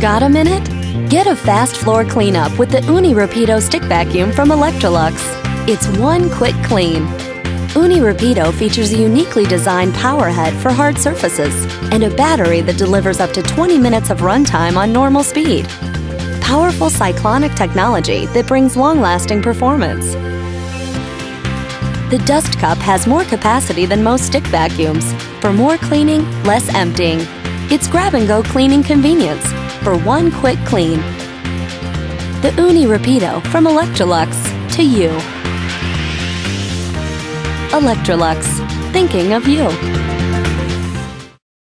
Got a minute? Get a fast floor cleanup with the Unirapido stick vacuum from Electrolux. It's one quick clean. Unirapido features a uniquely designed power head for hard surfaces and a battery that delivers up to 20 minutes of runtime on normal speed. Powerful cyclonic technology that brings long-lasting performance. The dust cup has more capacity than most stick vacuums for more cleaning, less emptying. It's grab-and-go cleaning convenience for one quick clean. The Unirapido from Electrolux to you. Electrolux, thinking of you.